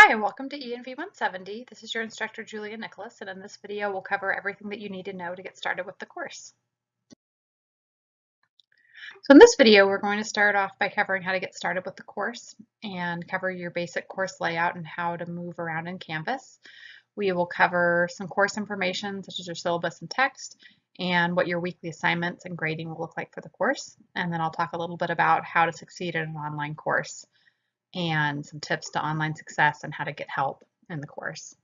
Hi, and welcome to ENV170. This is your instructor, Julia Nicholas, and in this video, we'll cover everything that you need to know to get started with the course. So in this video, we're going to start off by covering how to get started with the course and cover your basic course layout and how to move around in Canvas. We will cover some course information, such as your syllabus and text, and what your weekly assignments and grading will look like for the course. And then I'll talk a little bit about how to succeed in an online course and some tips to online success and how to get help in the course.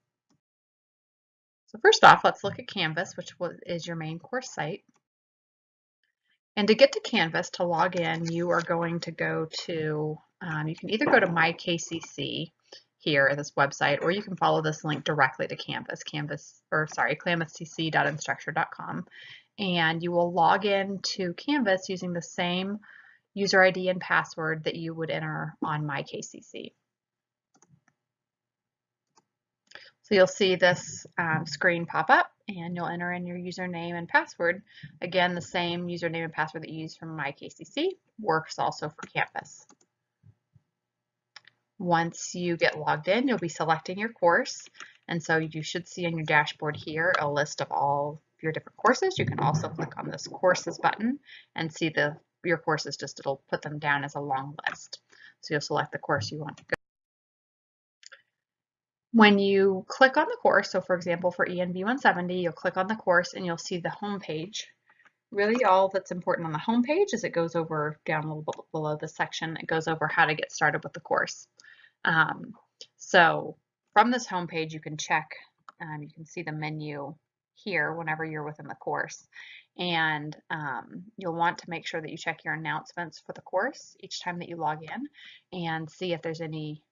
So first off, let's look at Canvas, which is your main course site. And to get to Canvas, to log in, you are going to go to, you can either go to My KCC here at this website, or you can follow this link directly to Canvas, klamathcc.instructure.com. And you will log in to Canvas using the same user ID and password that you would enter on My KCC. So you'll see this screen pop up and you'll enter in your username and password. Again, the same username and password that you use from My KCC works also for Canvas. Once you get logged in, you'll be selecting your course. And so you should see on your dashboard here a list of all your different courses. You can also click on this courses button and see your courses, it'll put them down as a long list. So you'll select the course you want to go. When you click on the course, so for example, for ENV170, you'll click on the course and you'll see the home page. Really all that's important on the home page is it goes over down a little bit below this section, it goes over how to get started with the course. So from this home page, you can check, you can see the menu here whenever you're within the course. And you'll want to make sure that you check your announcements for the course each time that you log in and see if there's any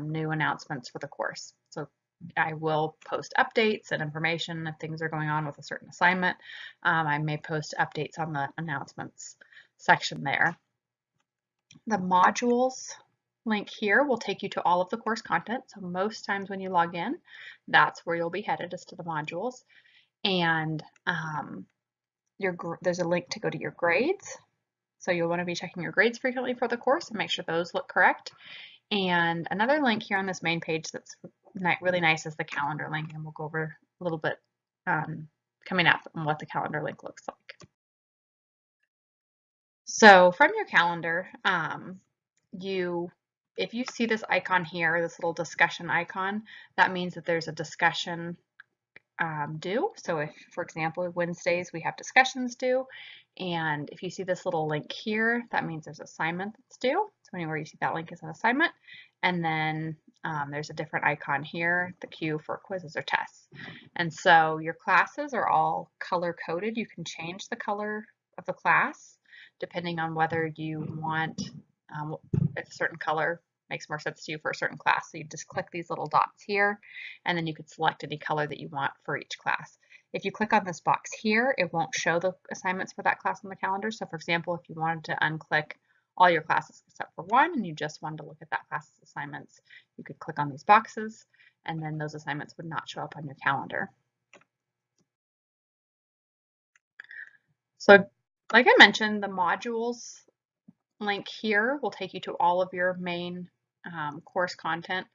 new announcements for the course. So I will post updates and information if things are going on with a certain assignment. I may post updates on the announcements section there. The modules link here will take you to all of the course content. So most times when you log in, that's where you'll be headed, is to the modules. And there's a link to go to your grades. So you'll want to be checking your grades frequently for the course and make sure those look correct. And another link here on this main page that's really nice is the calendar link, and we'll go over a little bit coming up on what the calendar link looks like. So from your calendar, if you see this icon here, this little discussion icon, that means that there's a discussion due. So if, for example, Wednesdays we have discussions due, and if you see this little link here, that means there's assignment that's due. So anywhere you see that link is an assignment. And then there's a different icon here, the Q for quizzes or tests. And so your classes are all color coded. You can change the color of the class depending on whether you want a certain color makes more sense to you for a certain class. So you just click these little dots here, and then you could select any color that you want for each class. If you click on this box here, it won't show the assignments for that class on the calendar. So for example, if you wanted to unclick all your classes except for one, and you just wanted to look at that class's assignments, you could click on these boxes, and then those assignments would not show up on your calendar. So like I mentioned, the modules link here will take you to all of your main course content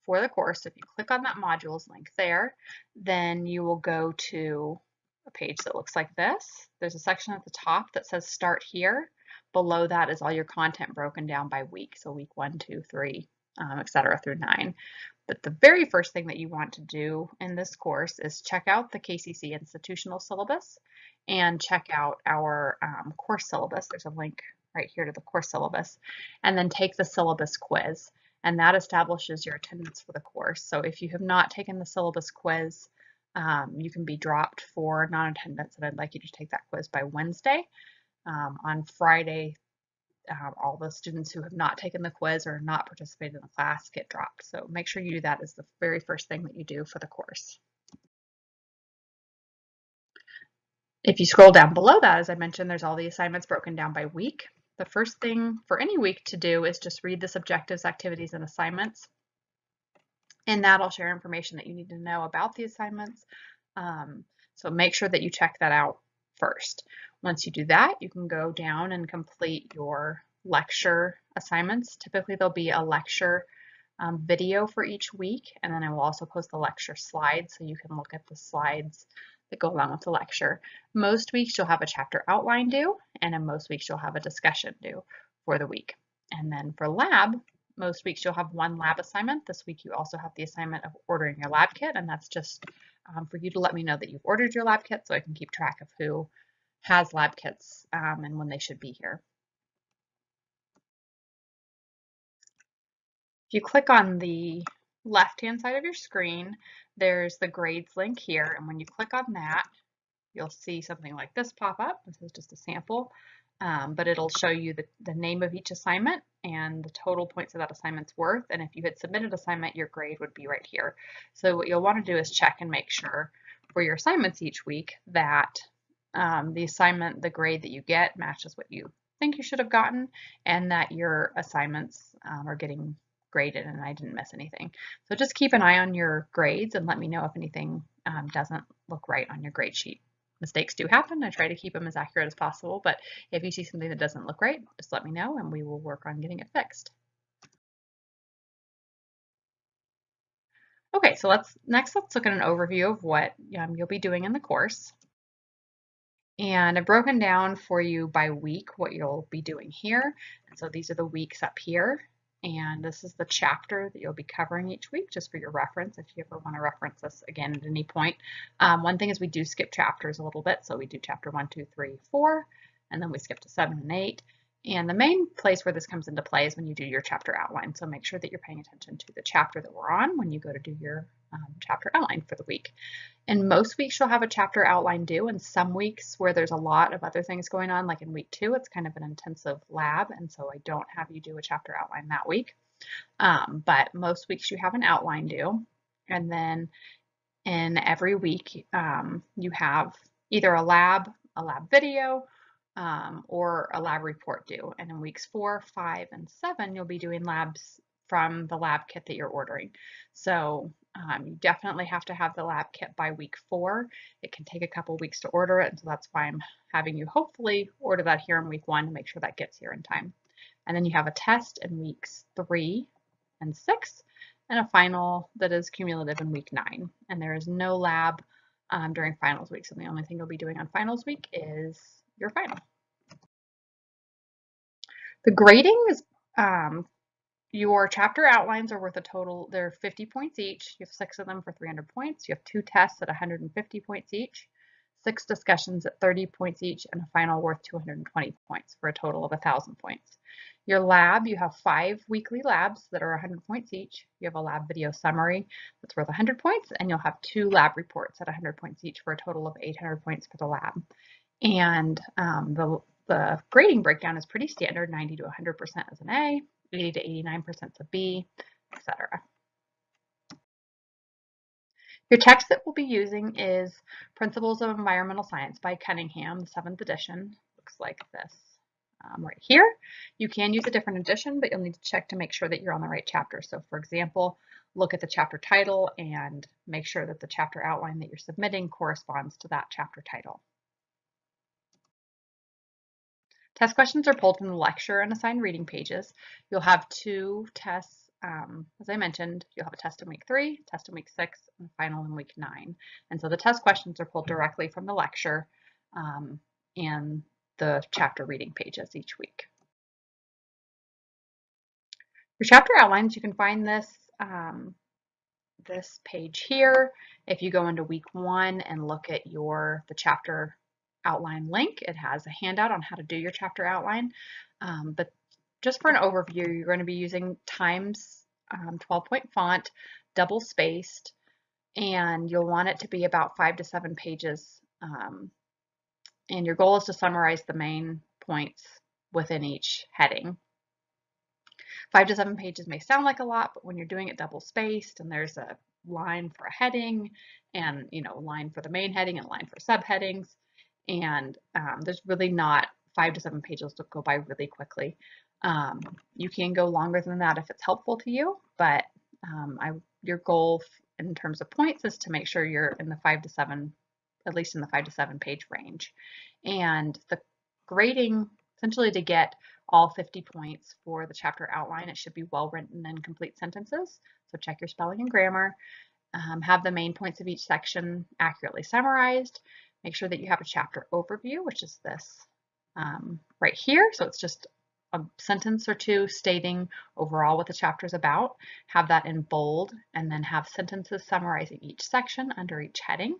for the course. So if you click on that modules link there, then you will go to a page that looks like this. There's a section at the top that says Start Here. Below that is all your content broken down by week. So week 1, 2, 3, etc. through 9. But the very first thing that you want to do in this course is check out the KCC institutional syllabus and check out our course syllabus. There's a link right here to the course syllabus, and then take the syllabus quiz, and that establishes your attendance for the course. So if you have not taken the syllabus quiz, you can be dropped for non-attendance, and I'd like you to take that quiz by Wednesday. On Friday, all the students who have not taken the quiz or not participated in the class get dropped. So make sure you do that as the very first thing that you do for the course. If you scroll down below that, as I mentioned, there's all the assignments broken down by week. The first thing for any week to do is just read this objectives, activities, and assignments. And that'll share information that you need to know about the assignments. So make sure that you check that out first. Once you do that, you can go down and complete your lecture assignments. Typically, there'll be a lecture video for each week, and then I will also post the lecture slides so you can look at the slides that go along with the lecture. Most weeks you'll have a chapter outline due, and in most weeks you'll have a discussion due for the week. And then for lab, most weeks you'll have one lab assignment. This week you also have the assignment of ordering your lab kit, and that's just for you to let me know that you've ordered your lab kit so I can keep track of who has lab kits and when they should be here. If you click on the left-hand side of your screen, there's the grades link here, and when you click on that, you'll see something like this pop up. This is just a sample, but it'll show you the name of each assignment and the total points that that assignment's worth, and if you had submitted assignment, your grade would be right here. So what you'll want to do is check and make sure for your assignments each week that the assignment, the grade that you get matches what you think you should have gotten, and that your assignments are getting graded and I didn't miss anything. So just keep an eye on your grades and let me know if anything doesn't look right on your grade sheet. Mistakes do happen. I try to keep them as accurate as possible, but if you see something that doesn't look right, just let me know and we will work on getting it fixed. Okay, so let's look at an overview of what you'll be doing in the course. And I've broken down for you by week what you'll be doing here. And so these are the weeks up here. And this is the chapter that you'll be covering each week, just for your reference, if you ever want to reference this again at any point. One thing is we do skip chapters a little bit. So we do chapter 1, 2, 3, 4, and then we skip to 7 and 8. And the main place where this comes into play is when you do your chapter outline. So make sure that you're paying attention to the chapter that we're on when you go to do your chapter outline for the week. In most weeks, you'll have a chapter outline due, and some weeks where there's a lot of other things going on, like in week 2, it's kind of an intensive lab, and so I don't have you do a chapter outline that week. But most weeks you have an outline due, and then in every week you have either a lab video, or a lab report due. And in weeks 4, 5, and 7, you'll be doing labs from the lab kit that you're ordering. So you definitely have to have the lab kit by week 4. It can take a couple weeks to order it, and so that's why I'm having you hopefully order that here in week 1 to make sure that gets here in time. And then you have a test in weeks 3 and 6, and a final that is cumulative in week 9. And there is no lab during finals week, so the only thing you'll be doing on finals week is your final. The grading is your chapter outlines are worth a total, they're 50 points each. You have 6 of them for 300 points. You have 2 tests at 150 points each, 6 discussions at 30 points each, and a final worth 220 points for a total of 1,000 points. Your lab, you have 5 weekly labs that are 100 points each. You have a lab video summary that's worth 100 points, and you'll have 2 lab reports at 100 points each for a total of 800 points for the lab. And the grading breakdown is pretty standard. 90 to 100% is an A, 80 to 89% is a B, etc. Your text that we'll be using is Principles of Environmental Science by Cunningham, the 7th edition. Looks like this right here. You can use a different edition, but you'll need to check to make sure that you're on the right chapter. So for example, look at the chapter title and make sure that the chapter outline that you're submitting corresponds to that chapter title. Test questions are pulled from the lecture and assigned reading pages. You'll have 2 tests, as I mentioned. You'll have a test in week 3, test in week 6, and a final in week 9. And so the test questions are pulled directly from the lecture and the chapter reading pages each week. Your chapter outlines, you can find this this page here. If you go into week 1 and look at the chapter outline link, it has a handout on how to do your chapter outline. But just for an overview, you're going to be using Times 12-point font, double spaced, and you'll want it to be about 5 to 7 pages. And your goal is to summarize the main points within each heading. 5 to 7 pages may sound like a lot, but when you're doing it double spaced and there's a line for a heading and a line for the main heading and a line for subheadings, and there's really not 5 to 7 pages to go by really quickly. You can go longer than that if it's helpful to you, but your goal in terms of points is to make sure you're in the 5 to 7, at least in the 5 to 7 page range. And the grading, essentially to get all 50 points for the chapter outline. It should be well written and complete sentences. So check your spelling and grammar. Have the main points of each section accurately summarized. Make sure that you have a chapter overview, which is this right here. So it's just a sentence or two stating overall what the chapter is about. Have that in bold, and then have sentences summarizing each section under each heading.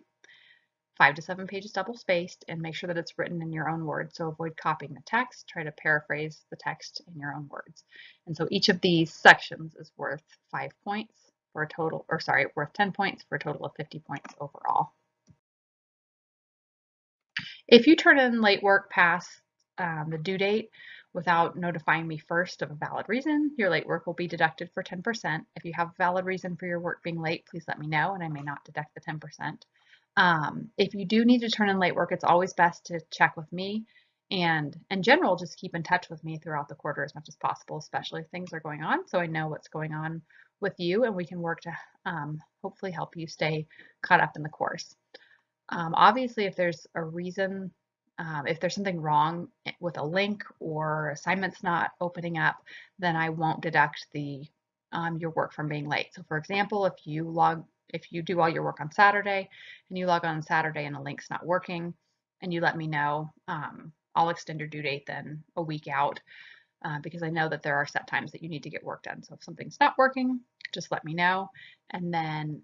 5 to 7 pages double spaced, and make sure that it's written in your own words. So avoid copying the text, try to paraphrase the text in your own words. And so each of these sections is worth 5 points for a total, or sorry, worth 10 points for a total of 50 points overall. If you turn in late work past the due date without notifying me first of a valid reason, your late work will be deducted for 10%. If you have a valid reason for your work being late, please let me know and I may not deduct the 10%. If you do need to turn in late work, it's always best to check with me, and in general, just keep in touch with me throughout the quarter as much as possible, especially if things are going on, so I know what's going on with you and we can work to hopefully help you stay caught up in the course. Obviously, if there's a reason, if there's something wrong with a link or assignments not opening up, then I won't deduct the your work from being late. So for example, if you do all your work on Saturday and you log on Saturday and the link's not working and you let me know, I'll extend your due date then a week out because I know that there are set times that you need to get work done. So if something's not working, just let me know, and then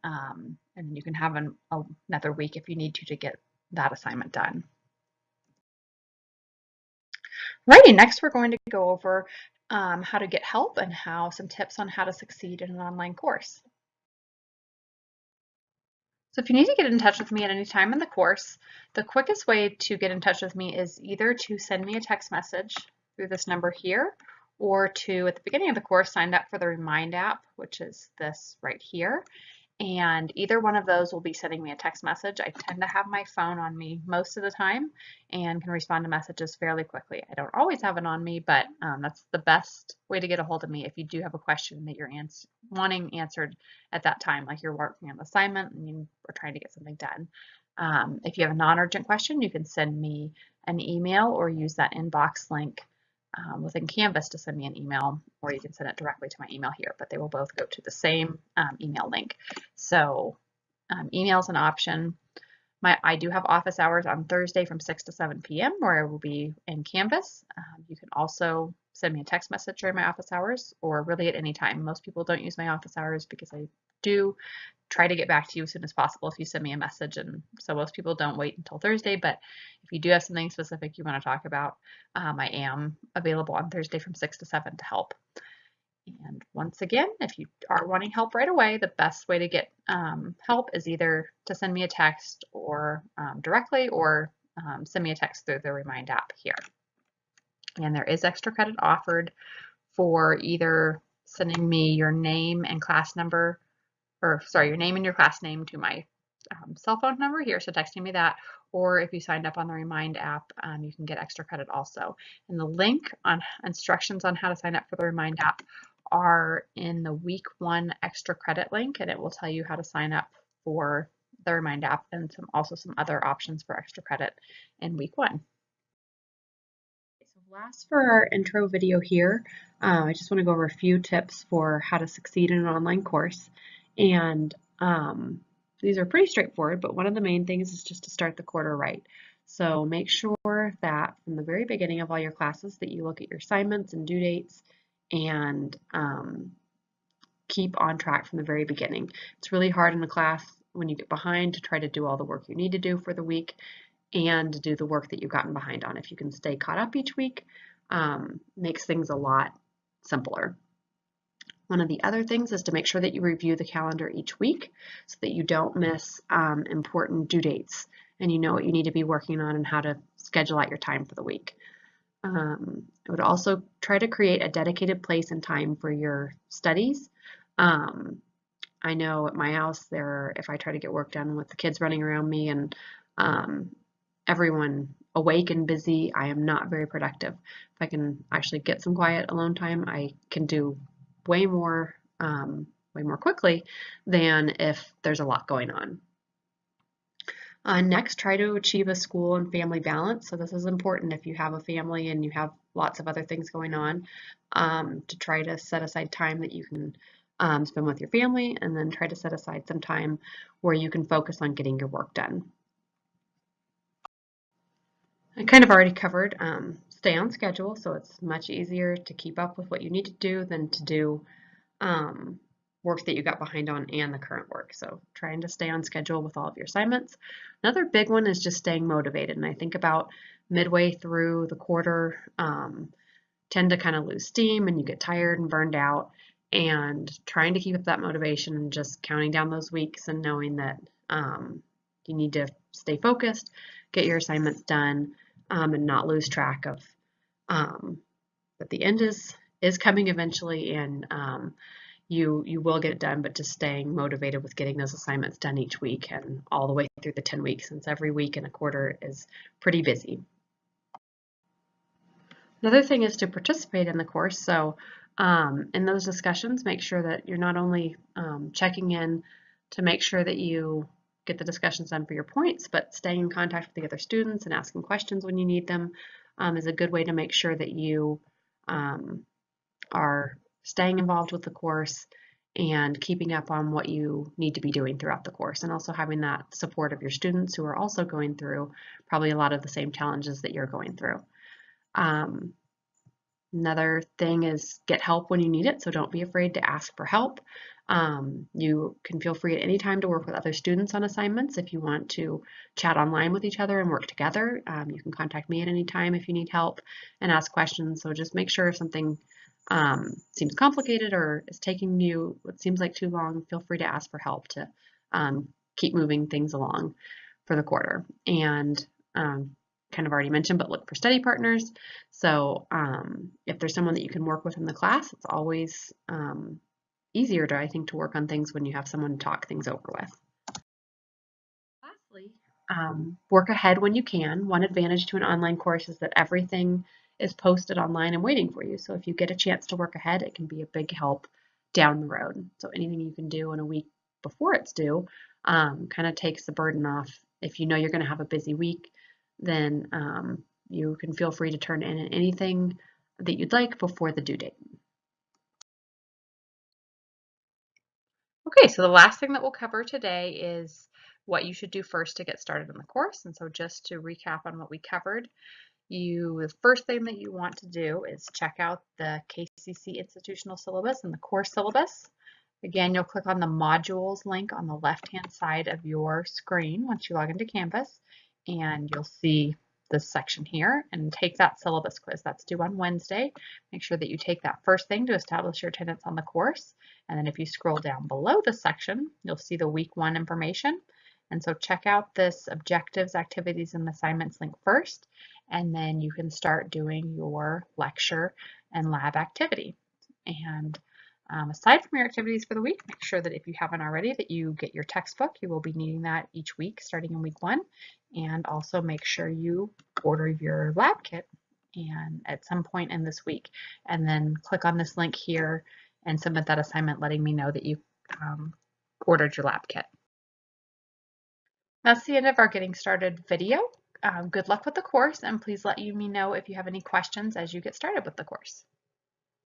you can have another week if you need to get that assignment done. Righty, next we're going to go over how to get help and some tips on how to succeed in an online course. So if you need to get in touch with me at any time in the course, the quickest way to get in touch with me is either to send me a text message through this number here, or to, at the beginning of the course, sign up for the Remind app, which is this right here. And either one of those will be sending me a text message. I tend to have my phone on me most of the time and can respond to messages fairly quickly. I don't always have it on me, but that's the best way to get a hold of me if you do have a question that you're wanting answered at that time, like you're working on an assignment and you are trying to get something done. If you have a non-urgent question, you can send me an email or use that inbox link within Canvas to send me an email, or you can send it directly to my email here, but they will both go to the same email link. So email is an option. I do have office hours on Thursday from 6 to 7 p.m. where I will be in Canvas. You can also send me a text message during my office hours, or really at any time. Most people don't use my office hours because I do try to get back to you as soon as possible if you send me a message, and so most people don't wait until Thursday, but if you do have something specific you want to talk about, I am available on Thursday from 6 to 7 to help. And once again, if you are wanting help right away, the best way to get help is either to send me a text or directly, or send me a text through the Remind app here. And there is extra credit offered for either sending me your name and class number, or sorry, your name and your class name to my cell phone number here, so texting me that, or if you signed up on the Remind app, you can get extra credit also. And the link on instructions on how to sign up for the Remind app are in the week 1 extra credit link, and it will tell you how to sign up for the Remind app and also some other options for extra credit in week 1. So last for our intro video here, I just want to go over a few tips for how to succeed in an online course. And these are pretty straightforward, but one of the main things is just to start the quarter right. So make sure that from the very beginning of all your classes that you look at your assignments and due dates and keep on track from the very beginning. It's really hard in a class when you get behind to try to do all the work you need to do for the week and do the work that you've gotten behind on. If you can stay caught up each week, makes things a lot simpler. One of the other things is to make sure that you review the calendar each week so that you don't miss important due dates and you know what you need to be working on and how to schedule out your time for the week. I would also try to create a dedicated place and time for your studies. I know at my house if I try to get work done with the kids running around me and everyone awake and busy, I am not very productive. If I can actually get some quiet alone time, I can do way more quickly than if there's a lot going on. Next, try to achieve a school and family balance. So this is important if you have a family and you have lots of other things going on, to try to set aside time that you can spend with your family, and then try to set aside some time where you can focus on getting your work done. I kind of already covered stay on schedule, so it's much easier to keep up with what you need to do than to do work that you got behind on and the current work. So trying to stay on schedule with all of your assignments. Another big one is just staying motivated. And I think about midway through the quarter, tend to kind of lose steam and you get tired and burned out, and trying to keep up that motivation and just counting down those weeks and knowing that you need to stay focused, get your assignments done, and not lose track of that the end is coming eventually, and you will get it done, but just staying motivated with getting those assignments done each week and all the way through the 10 weeks, since every week in a quarter is pretty busy. Another thing is to participate in the course. So in those discussions, make sure that you're not only checking in to make sure that you get the discussions done for your points, but staying in contact with the other students and asking questions when you need them is a good way to make sure that you are staying involved with the course and keeping up on what you need to be doing throughout the course, and also having that support of your students who are also going through probably a lot of the same challenges that you're going through. Another thing is get help when you need it, so don't be afraid to ask for help. You can feel free at any time to work with other students on assignments. If you want to chat online with each other and work together, you can contact me at any time if you need help and ask questions. So just make sure if something seems complicated or is taking you what seems like too long, feel free to ask for help to keep moving things along for the quarter. And kind of already mentioned, but look for study partners. So if there's someone that you can work with in the class, it's always easier to, I think, to work on things when you have someone to talk things over with. Lastly, work ahead when you can. One advantage to an online course is that everything is posted online and waiting for you. So if you get a chance to work ahead, it can be a big help down the road. So anything you can do in a week before it's due kind of takes the burden off. If you know you're going to have a busy week, then you can feel free to turn in anything that you'd like before the due date. Okay, so the last thing that we'll cover today is what you should do first to get started in the course. And so just to recap on what we covered, the first thing that you want to do is check out the KCC institutional syllabus and the course syllabus. Again, you'll click on the modules link on the left-hand side of your screen once you log into Canvas, and you'll see this section here, and take that syllabus quiz. That's due on Wednesday. Make sure that you take that first thing to establish your attendance on the course. And then if you scroll down below the section, you'll see the week 1 information. And so check out this objectives, activities, and assignments link first, and then you can start doing your lecture and lab activity. And aside from your activities for the week, make sure that if you haven't already, that you get your textbook. You will be needing that each week starting in week 1. And also make sure you order your lab kit and at some point in this week. And then click on this link here and submit that assignment letting me know that you ordered your lab kit. That's the end of our Getting Started video. Good luck with the course, and please let me know if you have any questions as you get started with the course.